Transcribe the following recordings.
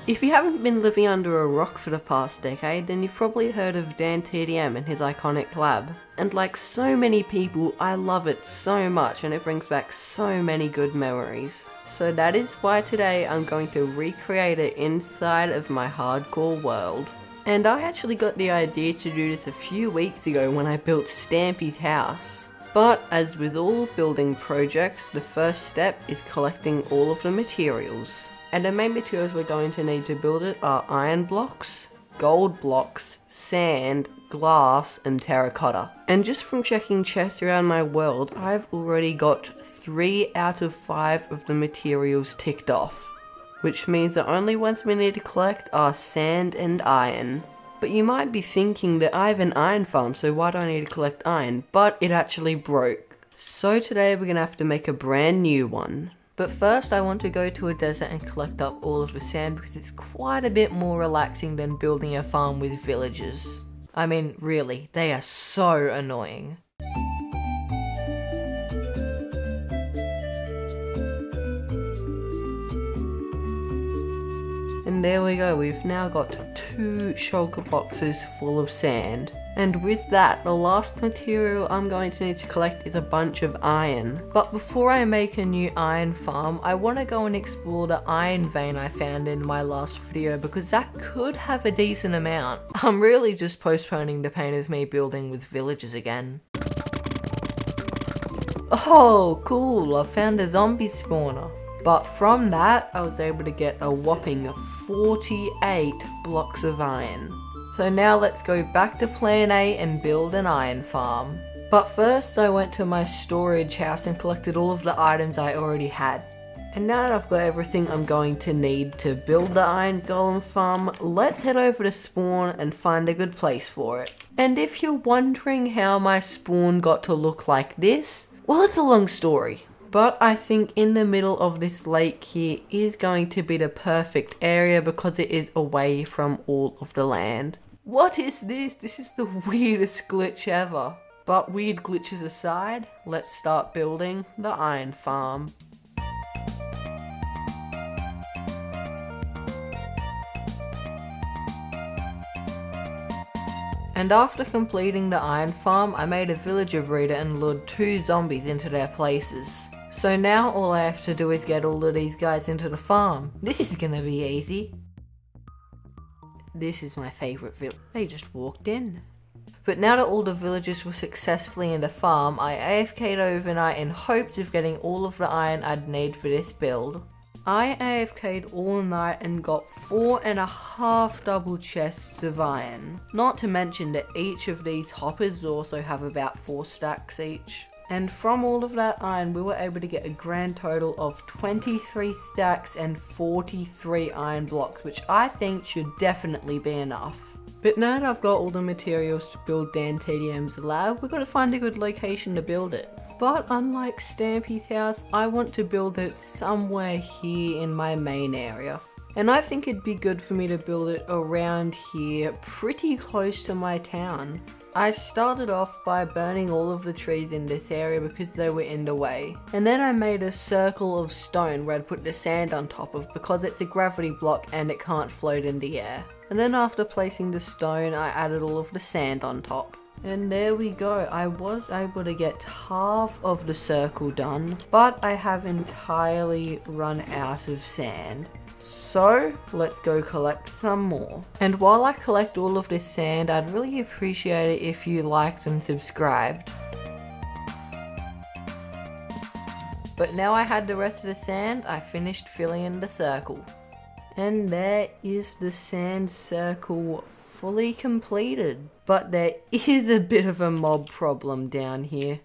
If you haven't been living under a rock for the past decade, then you've probably heard of DANTDM and his iconic lab. And like so many people, I love it so much and it brings back so many good memories. So that is why today I'm going to recreate it inside of my hardcore world. And I actually got the idea to do this a few weeks ago when I built Stampy's house. But as with all building projects, the first step is collecting all of the materials. And the main materials we're going to need to build it are iron blocks, gold blocks, sand, glass, and terracotta. And just from checking chests around my world, I've already got 3 out of 5 of the materials ticked off. Which means the only ones we need to collect are sand and iron. But you might be thinking that I have an iron farm, so why do I need to collect iron? But it actually broke. So today we're going to have to make a brand new one. But first I want to go to a desert and collect up all of the sand because it's quite a bit more relaxing than building a farm with villagers. I mean, really, they are so annoying. And there we go, we've now got 2 shulker boxes full of sand. And with that, the last material I'm going to need to collect is a bunch of iron. But before I make a new iron farm, I want to go and explore the iron vein I found in my last video because that could have a decent amount. I'm really just postponing the pain of me building with villagers again. Oh, cool, I found a zombie spawner. But from that, I was able to get a whopping 48 blocks of iron. So now let's go back to plan A and build an iron farm. But first I went to my storage house and collected all of the items I already had. And now that I've got everything I'm going to need to build the iron golem farm, let's head over to spawn and find a good place for it. And if you're wondering how my spawn got to look like this, well, it's a long story. But I think in the middle of this lake here is going to be the perfect area because it is away from all of the land. What is this? This is the weirdest glitch ever. But weird glitches aside, let's start building the iron farm. And after completing the iron farm, I made a villager breeder and lured 2 zombies into their places. So now all I have to do is get all of these guys into the farm. This is gonna be easy. This is my favourite village. They just walked in. But now that all the villagers were successfully in the farm, I AFK'd overnight in hopes of getting all of the iron I'd need for this build. I AFK'd all night and got 4.5 double chests of iron. Not to mention that each of these hoppers also have about 4 stacks each. And from all of that iron, we were able to get a grand total of 23 stacks and 43 iron blocks, which I think should definitely be enough. But now that I've got all the materials to build DANTDM'S lab, we've got to find a good location to build it. But unlike Stampy's house, I want to build it somewhere here in my main area. And I think it'd be good for me to build it around here, pretty close to my town. I started off by burning all of the trees in this area because they were in the way. And then I made a circle of stone where I'd put the sand on top of because it's a gravity block and it can't float in the air. And then after placing the stone, I added all of the sand on top. And there we go, I was able to get half of the circle done, but I have entirely run out of sand. So, let's go collect some more. And while I collect all of this sand, I'd really appreciate it if you liked and subscribed. But now I had the rest of the sand, I finished filling in the circle. And there is the sand circle fully completed. But there is a bit of a mob problem down here.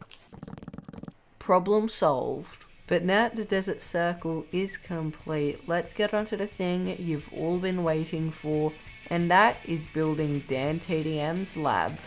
Problem solved. But now that the desert circle is complete, let's get onto the thing you've all been waiting for, and that is building DANTDM'S lab.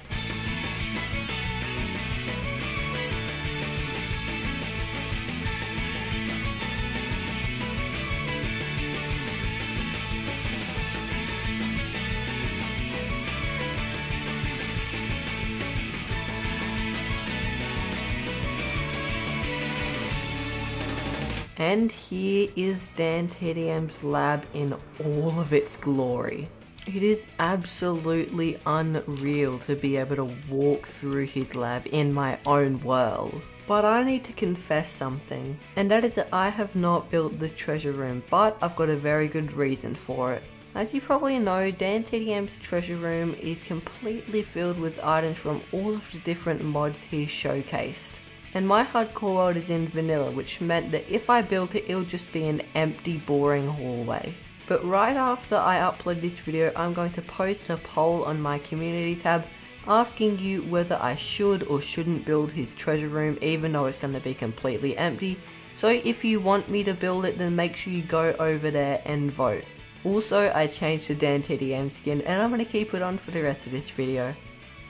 And here is DANTDM'S lab in all of its glory. It is absolutely unreal to be able to walk through his lab in my own world. But I need to confess something, and that is that I have not built the treasure room, but I've got a very good reason for it. As you probably know, DANTDM'S treasure room is completely filled with items from all of the different mods he's showcased. And my hardcore world is in vanilla, which meant that if I built it, it would just be an empty, boring hallway. But right after I upload this video, I'm going to post a poll on my community tab asking you whether I should or shouldn't build his treasure room, even though it's going to be completely empty. So if you want me to build it, then make sure you go over there and vote. Also, I changed the DANTDM skin and I'm going to keep it on for the rest of this video.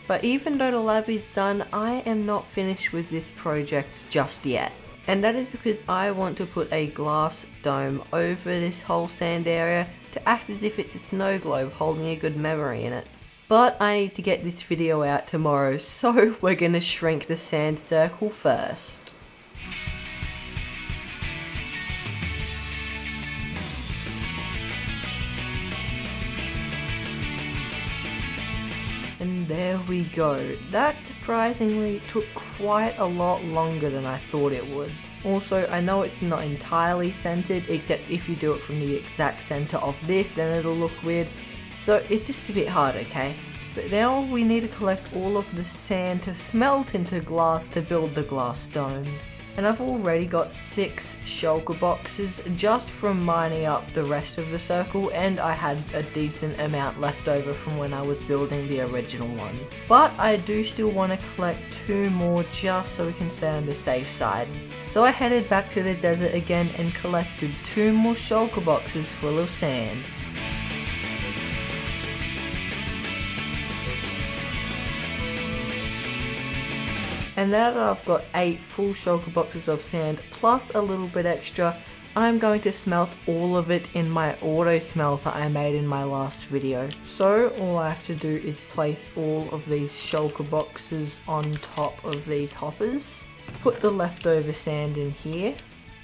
But even though the lab is done, I am not finished with this project just yet. And that is because I want to put a glass dome over this whole sand area to act as if it's a snow globe holding a good memory in it. But I need to get this video out tomorrow, so we're gonna shrink the sand circle first. And there we go. That surprisingly took quite a lot longer than I thought it would. Also, I know it's not entirely centered, except if you do it from the exact center of this, then it'll look weird. So it's just a bit hard, okay? But now we need to collect all of the sand to smelt into glass to build the glass dome. And I've already got 6 shulker boxes just from mining up the rest of the circle, and I had a decent amount left over from when I was building the original one. But I do still want to collect 2 more just so we can stay on the safe side. So I headed back to the desert again and collected 2 more shulker boxes full of sand. And now that I've got 8 full shulker boxes of sand plus a little bit extra, I'm going to smelt all of it in my auto smelter I made in my last video. So all I have to do is place all of these shulker boxes on top of these hoppers, put the leftover sand in here,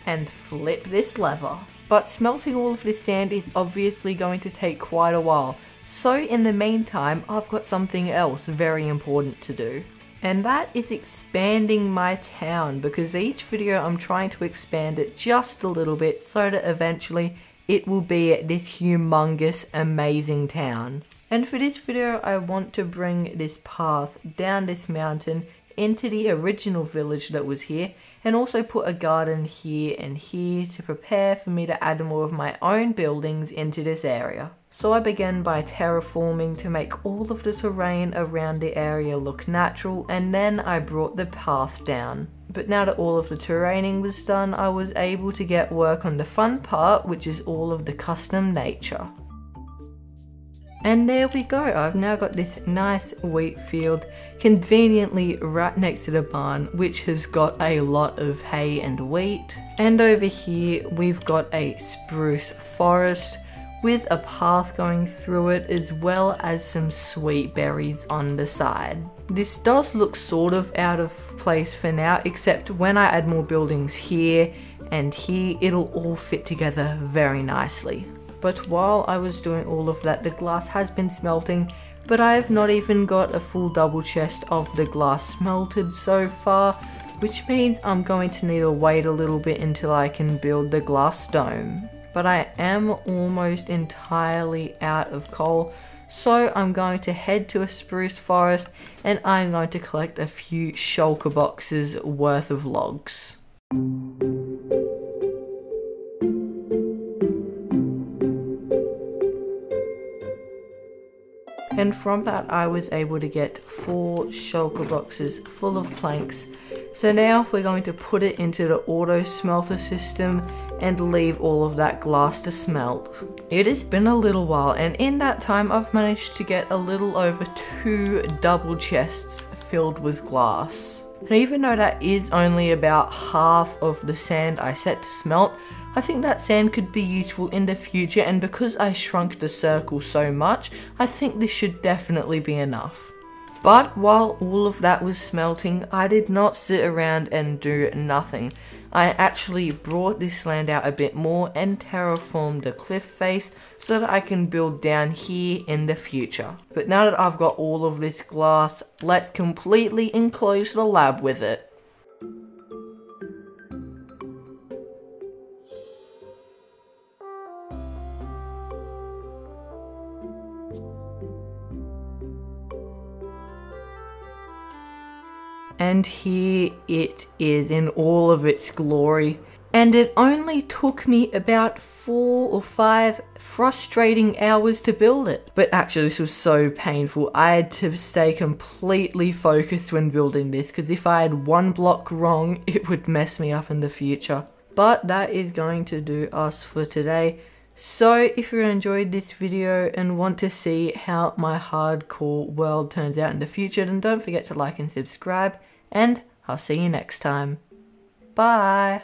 and flip this lever. But smelting all of this sand is obviously going to take quite a while, so in the meantime I've got something else very important to do. And that is expanding my town, because each video I'm trying to expand it just a little bit so that eventually it will be this humongous, amazing town. And for this video I want to bring this path down this mountain into the original village that was here, and also put a garden here and here to prepare for me to add more of my own buildings into this area. So I began by terraforming to make all of the terrain around the area look natural, and then I brought the path down. But now that all of the terraining was done, I was able to get work on the fun part, which is all of the custom nature. And there we go, I've now got this nice wheat field conveniently right next to the barn, which has got a lot of hay and wheat. And over here we've got a spruce forest with a path going through it, as well as some sweet berries on the side. This does look sort of out of place for now, except when I add more buildings here and here, it'll all fit together very nicely. But while I was doing all of that, the glass has been smelting, but I have not even got a full double chest of the glass smelted so far, which means I'm going to need to wait a little bit until I can build the glass dome. But I am almost entirely out of coal, so I'm going to head to a spruce forest and I'm going to collect a few shulker boxes worth of logs. And from that I was able to get 4 shulker boxes full of planks. So now we're going to put it into the auto smelter system and leave all of that glass to smelt. It has been a little while, and in that time I've managed to get a little over 2 double chests filled with glass. And even though that is only about half of the sand I set to smelt, I think that sand could be useful in the future, and because I shrunk the circle so much, I think this should definitely be enough. But while all of that was smelting, I did not sit around and do nothing. I actually brought this land out a bit more and terraformed the cliff face so that I can build down here in the future. But now that I've got all of this glass, let's completely enclose the lab with it. And here it is in all of its glory. And it only took me about 4 or 5 frustrating hours to build it. But actually this was so painful. I had to stay completely focused when building this, because if I had one block wrong, it would mess me up in the future. But that is going to do us for today. So if you enjoyed this video and want to see how my hardcore world turns out in the future, then don't forget to like and subscribe, and I'll see you next time. Bye!